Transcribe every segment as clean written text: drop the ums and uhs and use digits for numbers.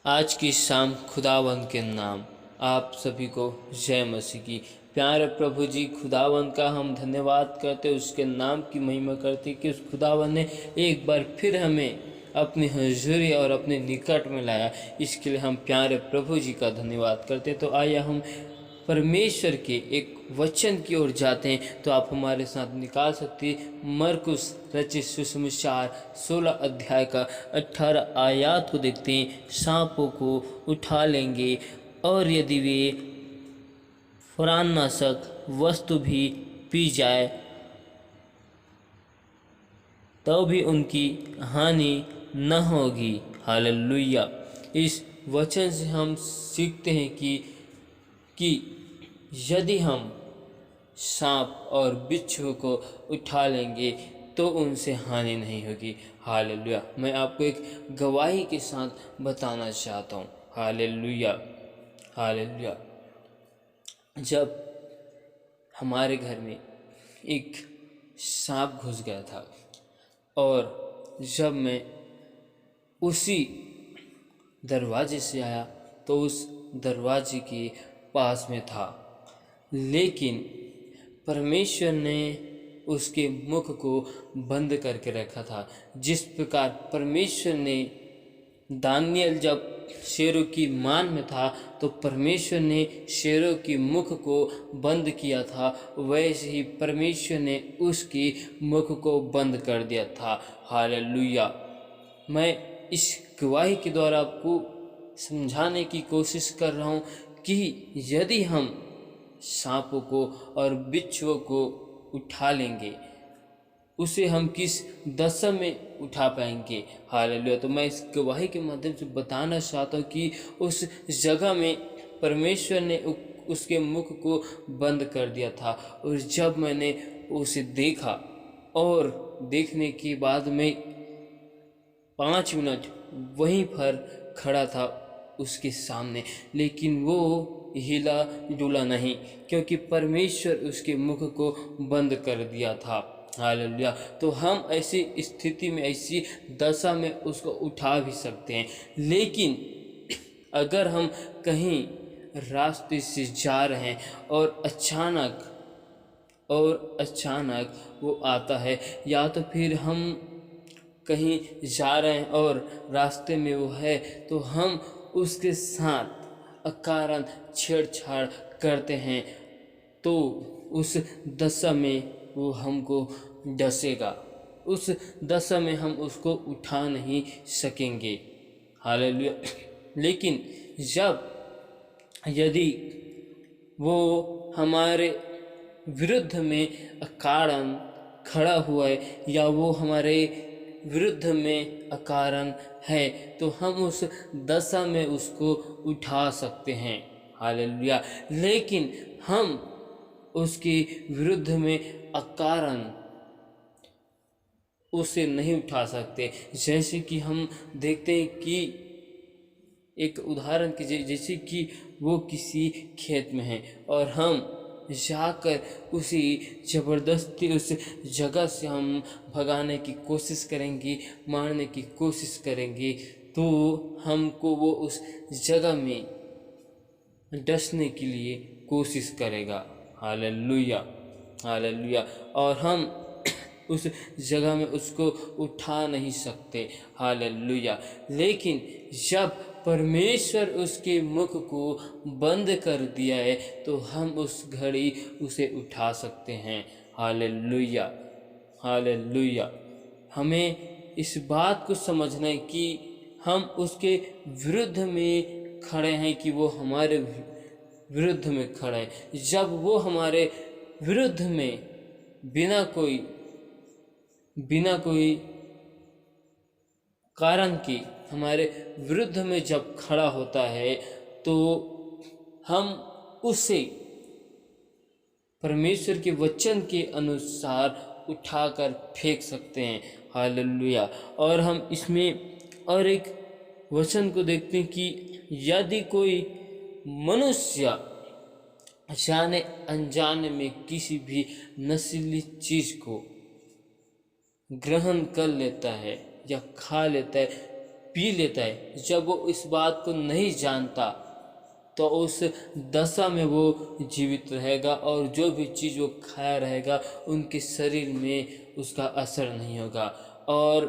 आज की शाम खुदावंद के नाम आप सभी को जय मसीह की। प्यारे प्रभु जी, खुदावंद का हम धन्यवाद करते, उसके नाम की महिमा करते कि उस खुदावंद ने एक बार फिर हमें अपनी हजूरी और अपने निकट में लाया। इसके लिए हम प्यारे प्रभु जी का धन्यवाद करते। तो आइए हम परमेश्वर के एक वचन की ओर जाते हैं। तो आप हमारे साथ निकाल सकते मरकुस रचित सुसमाचार 16 अध्याय का 18 आयत को देखते हैं। सांपों को उठा लेंगे और यदि वे प्राणनाशक वस्तु भी पी जाए तो भी उनकी हानि न होगी। हालेलुया। इस वचन से हम सीखते हैं कि यदि हम सांप और बिच्छू को उठा लेंगे तो उनसे हानि नहीं होगी। हालेलुया। मैं आपको एक गवाही के साथ बताना चाहता हूँ। Hallelujah, hallelujah. जब हमारे घर में एक सांप घुस गया था और जब मैं उसी दरवाजे से आया तो उस दरवाजे के पास में था, लेकिन परमेश्वर ने उसके मुख को बंद करके रखा था। जिस प्रकार परमेश्वर ने दानियल जब शेरों की मान में था तो परमेश्वर ने शेरों की मुख को बंद किया था, वैसे ही परमेश्वर ने उसकी मुख को बंद कर दिया था। हालेलुया। मैं इस गवाही के द्वारा आपको समझाने की कोशिश कर रहा हूँ कि यदि हम सांपों को और बिच्छुओं को उठा लेंगे, उसे हम किस दशा में उठा पाएंगे। हालेलुया। तो मैं इस गवाही के माध्यम से बताना चाहता हूँ कि उस जगह में परमेश्वर ने उसके मुख को बंद कर दिया था। और जब मैंने उसे देखा और देखने के बाद मैं 5 मिनट वहीं पर खड़ा था उसके सामने, लेकिन वो हिला डुला नहीं, क्योंकि परमेश्वर उसके मुख को बंद कर दिया था। हालेलुया। तो हम ऐसी स्थिति में, ऐसी दशा में उसको उठा भी सकते हैं, लेकिन अगर हम कहीं रास्ते से जा रहे हैं और अचानक वो आता है, या तो फिर हम कहीं जा रहे हैं और रास्ते में वो है तो हम उसके साथ अकारण छेड़छाड़ करते हैं, तो उस दशा में वो हमको डसेगा। उस दशा में हम उसको उठा नहीं सकेंगे। हालेलुया। लेकिन यदि वो हमारे विरुद्ध में अकारण खड़ा हुआ है या वो हमारे विरुद्ध में अकारण है तो हम उस दशा में उसको उठा सकते हैं। हालेलुया। लेकिन हम उसके विरुद्ध में अकारण उसे नहीं उठा सकते। जैसे कि हम देखते हैं कि एक उदाहरण की जैसे कि वो किसी खेत में है और हम जाकर उसी ज़बरदस्ती उस जगह से हम भगाने की कोशिश करेंगे, मारने की कोशिश करेंगे, तो हमको वो उस जगह में डसने के लिए कोशिश करेगा। Hallelujah, hallelujah. और हम उस जगह में उसको उठा नहीं सकते। हालेलुया। लेकिन जब परमेश्वर उसके मुख को बंद कर दिया है तो हम उस घड़ी उसे उठा सकते हैं। Hallelujah, hallelujah. हमें इस बात को समझना है कि हम उसके विरुद्ध में खड़े हैं कि वो हमारे विरुद्ध में खड़ा है। जब वो हमारे विरुद्ध में बिना कोई कारण के हमारे विरुद्ध में जब खड़ा होता है तो हम उसे परमेश्वर के वचन के अनुसार उठाकर फेंक सकते हैं। हालेलुया। और हम इसमें और एक वचन को देखते हैं कि यदि कोई मनुष्य जाने अनजाने में किसी भी नशीली चीज को ग्रहण कर लेता है या खा लेता है, पी लेता है, जब वो इस बात को नहीं जानता तो उस दशा में वो जीवित रहेगा और जो भी चीज़ वो खाया रहेगा उनके शरीर में उसका असर नहीं होगा। और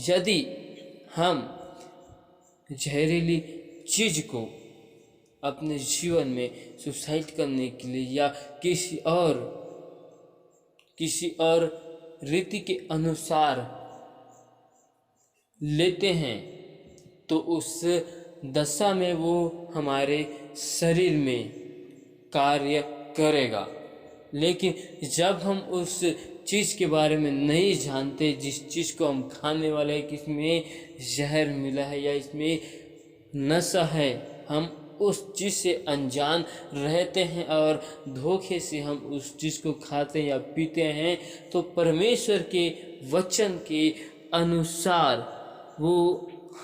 यदि हम जहरीली चीज़ को अपने जीवन में सुसाइड करने के लिए या किसी और रीति के अनुसार लेते हैं तो उस दशा में वो हमारे शरीर में कार्य करेगा। लेकिन जब हम उस चीज़ के बारे में नहीं जानते, जिस चीज़ को हम खाने वाले हैं कि इसमें जहर मिला है या इसमें नशा है, हम उस चीज़ से अनजान रहते हैं और धोखे से हम उस चीज़ को खाते या पीते हैं, तो परमेश्वर के वचन के अनुसार वो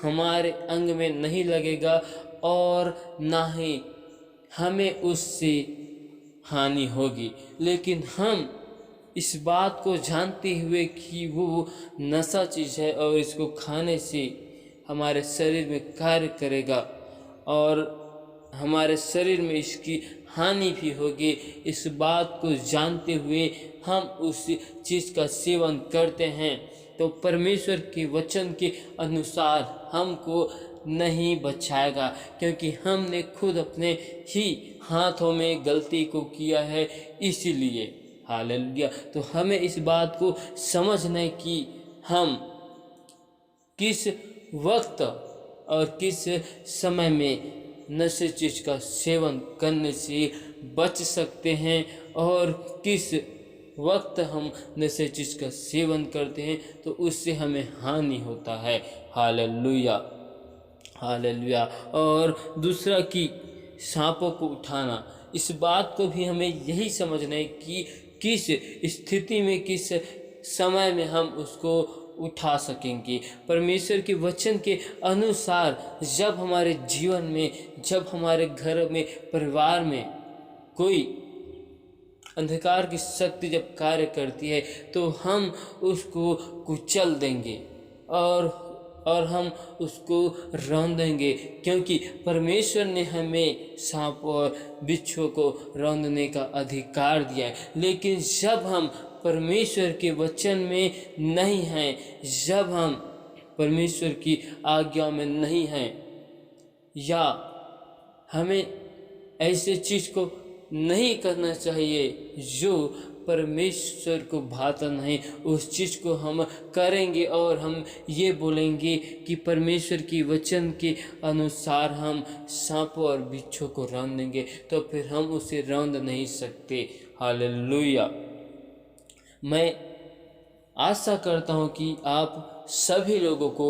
हमारे अंग में नहीं लगेगा और ना ही हमें उससे हानि होगी। लेकिन हम इस बात को जानते हुए कि वो नशा चीज़ है और इसको खाने से हमारे शरीर में कार्य करेगा और हमारे शरीर में इसकी हानि भी होगी, इस बात को जानते हुए हम उस चीज़ का सेवन करते हैं, तो परमेश्वर के वचन के अनुसार हमको नहीं बचाएगा, क्योंकि हमने खुद अपने ही हाथों में गलती को किया है। इसीलिए हालेलुया। तो हमें इस बात को समझना है कि हम किस वक्त और किस समय में नशे चीज़ का सेवन करने से बच सकते हैं और किस वक्त हम नशे चीज़ का सेवन करते हैं तो उससे हमें हानि होता है। Hallelujah hallelujah. और दूसरा कि सांपों को उठाना, इस बात को भी हमें यही समझना है कि किस स्थिति में किस समय में हम उसको उठा सकेंगे। परमेश्वर के वचन के अनुसार जब हमारे जीवन में, जब हमारे घर में, परिवार में कोई अंधकार की शक्ति जब कार्य करती है तो हम उसको कुचल देंगे और हम उसको रौंदेंगे, क्योंकि परमेश्वर ने हमें सांप और बिच्छू को रौंदने का अधिकार दिया है। लेकिन जब हम परमेश्वर के वचन में नहीं हैं, जब हम परमेश्वर की आज्ञा में नहीं हैं, या हमें ऐसे चीज़ को नहीं करना चाहिए जो परमेश्वर को भाता नहीं, उस चीज़ को हम करेंगे और हम ये बोलेंगे कि परमेश्वर की वचन के अनुसार हम सांपों और बिच्छू को रौंद देंगे, तो फिर हम उसे रौंद नहीं सकते। हालेलुया। मैं आशा करता हूँ कि आप सभी लोगों को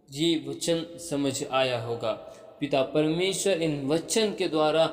ये वचन समझ आया होगा। पिता परमेश्वर इन वचन के द्वारा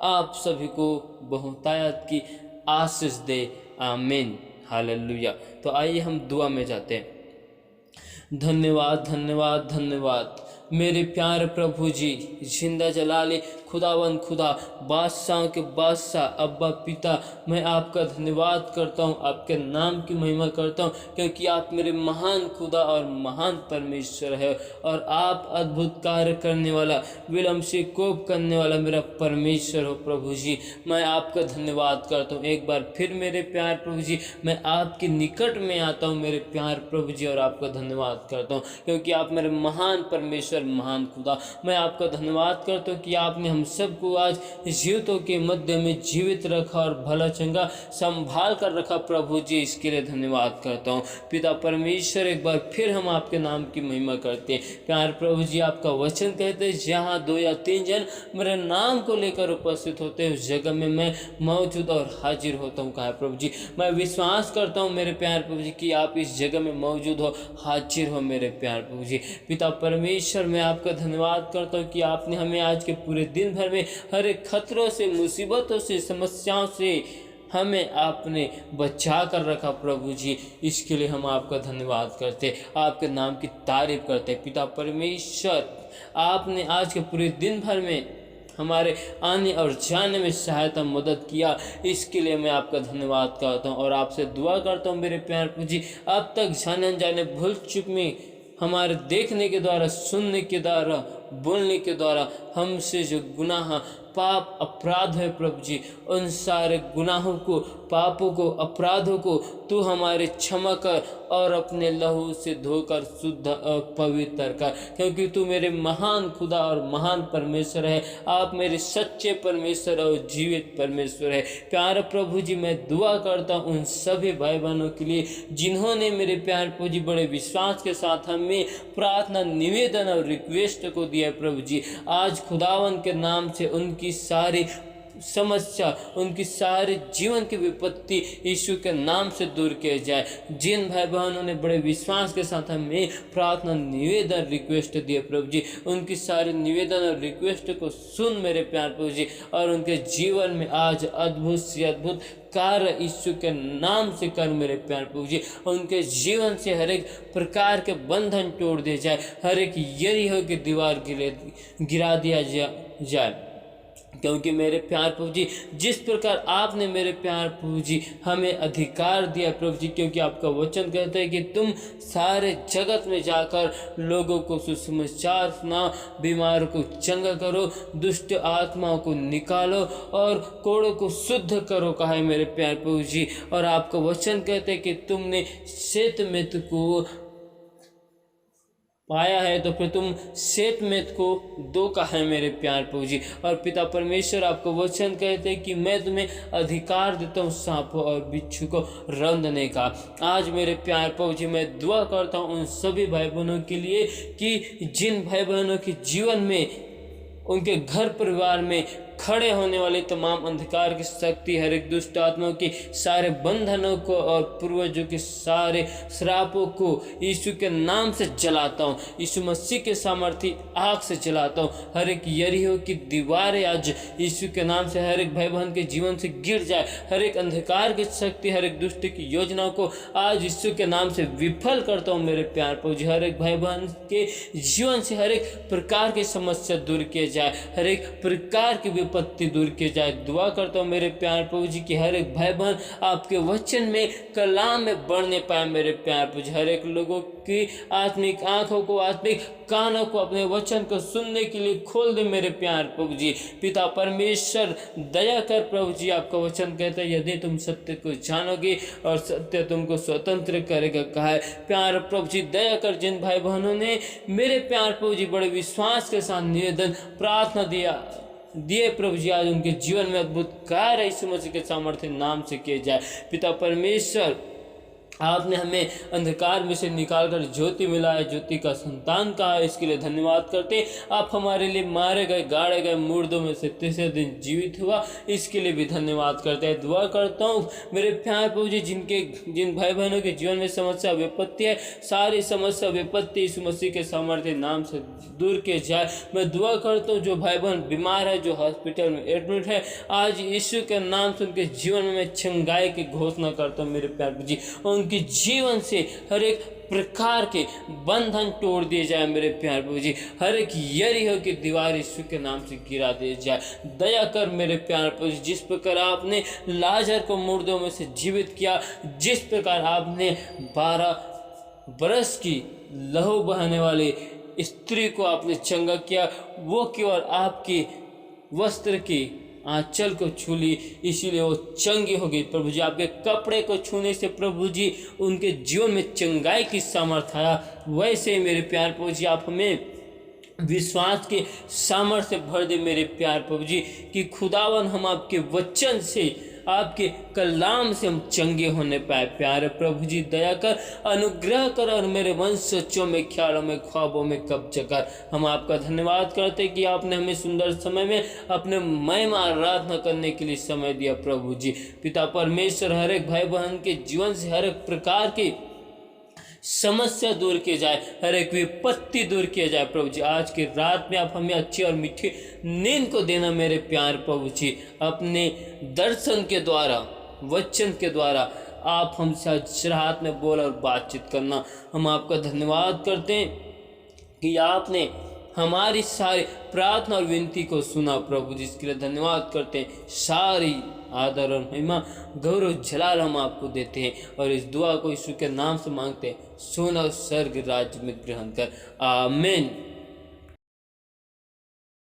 आप सभी को बहुतायत की आशीष दे। आमीन। हालेलुया। तो आइए हम दुआ में जाते हैं। धन्यवाद धन्यवाद धन्यवाद मेरे प्यारे प्रभु जी, जिंदा जलाले खुदावन खुदा, बादशाह के बादशाह, अब्बा पिता, मैं आपका धन्यवाद करता हूँ, आपके नाम की महिमा करता हूँ, क्योंकि आप मेरे महान खुदा और महान परमेश्वर है और आप अद्भुत कार्य करने वाला, विलम्ब से कोप करने वाला मेरा परमेश्वर हो। प्रभु जी, मैं आपका धन्यवाद करता हूँ। एक बार फिर मेरे प्यार प्रभु जी, मैं आपके निकट में आता हूँ मेरे प्यार प्रभु जी, और आपका धन्यवाद करता हूँ क्योंकि आप मेरे महान परमेश्वर, महान खुदा। मैं आपका धन्यवाद करता हूँ कि आपने हम सबको आज जीवितों के मध्य में जीवित रखा और भला चंगा संभाल कर रखा। प्रभु जी, इसके लिए धन्यवाद करता हूँ। पिता परमेश्वर, एक बार फिर हम आपके नाम की महिमा करते हैं। प्यार प्रभु जी, आपका वचन कहते हैं, जहाँ 2 या 3 जन मेरे नाम को लेकर उपस्थित होते हैं उस जगह में मैं मौजूद और हाजिर होता हूँ। कहा प्रभु जी, मैं विश्वास करता हूँ मेरे प्यार प्रभु जी कि आप इस जगह में मौजूद हो, हाजिर हो मेरे प्यार प्रभु जी। पिता परमेश्वर, मैं आपका धन्यवाद करता हूँ कि आपने हमें आज के पूरे दिन भर में हर एक खतरों से, मुसीबतों से, समस्याओं से हमें आपने बचा कर रखा। प्रभु जी, इसके लिए हम आपका धन्यवाद करते, आपके नाम की तारीफ करते। पिता परमेश्वर, आपने आज के पूरे दिन भर में हमारे आने और जाने में सहायता मदद किया, इसके लिए मैं आपका धन्यवाद करता हूँ और आपसे दुआ करता हूँ मेरे प्यार प्रभु जी, अब तक जाने अनजाने भूल चूक में हमारे देखने के द्वारा, सुनने के द्वारा, बोलने के द्वारा हमसे जो गुनाह, पाप, अपराध है प्रभु जी, उन सारे गुनाहों को, पापों को, अपराधों को तू हमारे क्षमा कर और अपने लहू से धोकर शुद्ध और पवित्र कर, क्योंकि तू मेरे महान खुदा और महान परमेश्वर है। आप मेरे सच्चे परमेश्वर और जीवित परमेश्वर है। प्यारे प्रभु जी, मैं दुआ करता हूँ उन सभी भाई बहनों के लिए जिन्होंने मेरे प्यारे प्रभु जी बड़े विश्वास के साथ हमें प्रार्थना, निवेदन और रिक्वेस्ट को दिया प्रभु जी। आज खुदावन के नाम से उनकी सारी समस्या, उनकी सारे जीवन की विपत्ति यीशु के नाम से दूर किया जाए। जिन भाई बहनों ने बड़े विश्वास के साथ हमें प्रार्थना, निवेदन, रिक्वेस्ट दिए प्रभु जी, उनकी सारे निवेदन और रिक्वेस्ट को सुन मेरे प्यार प्रभु जी, और उनके जीवन में आज अद्भुत से अद्भुत कार्य यीशु के नाम से कर मेरे प्यार प्रभु जी। उनके जीवन से हर एक प्रकार के बंधन तोड़ दिए जाए, हर एक यरीहो की दीवार गिरा दिया जाए, क्योंकि मेरे प्यार प्रभु जी, जिस प्रकार आपने मेरे प्यार प्रभु जी हमें अधिकार दिया प्रभु जी, क्योंकि आपका वचन कहता है कि तुम सारे जगत में जाकर लोगों को सुसमाचार सुनाओ, बीमार को चंगा करो, दुष्ट आत्माओं को निकालो और कोड़ों को शुद्ध करो, कहा है मेरे प्यार प्रभु जी। और आपका वचन कहते हैं कि तुमने श्वेतमेत को पाया है तो फिर तुम श्वेतमेत को दो, कहा है मेरे प्यार प्रभु जी। और पिता परमेश्वर, आपको वचन कहते हैं कि मैं तुम्हें अधिकार देता हूँ सांपों और बिच्छू को रौंदने का। आज मेरे प्यार प्रभु जी, मैं दुआ करता हूँ उन सभी भाई बहनों के लिए कि जिन भाई बहनों के जीवन में, उनके घर परिवार में खड़े होने वाले तमाम अंधकार की शक्ति, हर एक दुष्ट आत्माओं के सारे बंधनों को और पूर्वजों के सारे श्रापों को यीशु के नाम से जलाता हूँ, यीशु मसीह के सामर्थी आग से जलाता हूँ। हर एक यरीहो की दीवारें आज यीशु के नाम से हर एक भाई बहन के जीवन से गिर जाए। हर एक अंधकार की शक्ति, हर एक दुष्ट की योजनाओं को आज यीशु के नाम से विफल करता हूँ मेरे प्यार प्रभु जी। हर एक भाई बहन के जीवन से हर एक प्रकार की समस्या दूर किए जाए, हर एक प्रकार की विपत्ति दूर किए जाए। दुआ करता हूँ मेरे प्यार प्रभु जी कि हर एक भाई बहन आपके वचन में, कलाम में बढ़ने पाए मेरे प्यार प्रभु जी। हर एक लोगों की आत्मिक आंखों को, आत्मिक कानों को अपने वचन को सुनने के लिए खोल दे मेरे प्यार प्रभु जी। पिता परमेश्वर, दया कर प्रभु जी। आपका वचन कहता है यदि तुम सत्य को जानोगे और सत्य तुमको स्वतंत्र करेगा, कहा है प्यार प्रभु जी। दया कर जिन भाई बहनों ने मेरे प्यार प्रभु जी बड़े विश्वास के साथ निवेदन, प्रार्थना दिए प्रभु जी, आज उनके जीवन में अद्भुत कार्य यीशु मसीह के सामर्थ्य नाम से किए जाए। पिता परमेश्वर, आपने हमें अंधकार में से निकालकर ज्योति मिला है, ज्योति का संतान कहा है, इसके लिए धन्यवाद करते। आप हमारे लिए मारे गए, गाड़े गए मुर्दों में से तीसरे दिन जीवित हुआ, इसके लिए भी धन्यवाद करते हैं। दुआ करता हूँ मेरे प्यार प्रभु जी, जिन भाई बहनों के जीवन में समस्या विपत्ति है, सारी समस्या विपत्ति यीशु मसीह के सामर्थ्य नाम से दूर किए जाए। मैं दुआ करता हूँ जो भाई बहन बीमार है, जो हॉस्पिटल में एडमिट है, आज यीशु के नाम से उनके जीवन में मैं चंगाई की घोषणा करता हूँ मेरे प्यार प्रभु जी। उनके जीवन से हर एक प्रकार के बंधन तोड़ दिए जाए मेरे प्यार प्रभु जी। हर एक यरीहो की दीवार यीशु के नाम से गिरा दिए जाए। दया कर मेरे प्यार प्रभु जी, जिस प्रकार आपने लाजर को मुर्दों में से जीवित किया, जिस प्रकार आपने 12 बरस की लहू बहाने वाली स्त्री को आपने चंगा किया, वो केवल आपकी वस्त्र की आंचल को छू ली, इसीलिए वो चंगी हो गई प्रभु जी। आपके कपड़े को छूने से प्रभु जी उनके जीवन में चंगाई की सामर्थ्य आया। वैसे ही मेरे प्यार प्रभु जी, आप हमें विश्वास के सामर्थ्य भर दे मेरे प्यार प्रभु जी, कि खुदावन हम आपके वचन से, आपके कलाम से हम चंगे होने पाए। प्यारे प्रभु जी, दया कर, अनुग्रह कर और मेरे मन सोचों में, ख्यालों में, ख्वाबों में कब्जा कर। हम आपका धन्यवाद करते कि आपने हमें सुंदर समय में अपने महिमा आराधना करने के लिए समय दिया प्रभु जी। पिता परमेश्वर, हर एक भाई बहन के जीवन से हर एक प्रकार की समस्या दूर की जाए, हर एक विपत्ति दूर किया जाए प्रभु जी। आज की रात में आप हमें अच्छी और मीठी नींद को देना मेरे प्यार प्रभु जी। अपने दर्शन के द्वारा, वचन के द्वारा आप हमसे आज रात में बोल और बातचीत करना। हम आपका धन्यवाद करते हैं कि आपने हमारी सारी प्रार्थना और विनती को सुना प्रभु, जिसके लिए धन्यवाद करते हैं। सारी आदर और महिमा गौरव जलाल हम आपको देते हैं और इस दुआ को यीशु के नाम से मांगते हैं। सुन और स्वर्ग राज्य में ग्रहण कर, आमीन।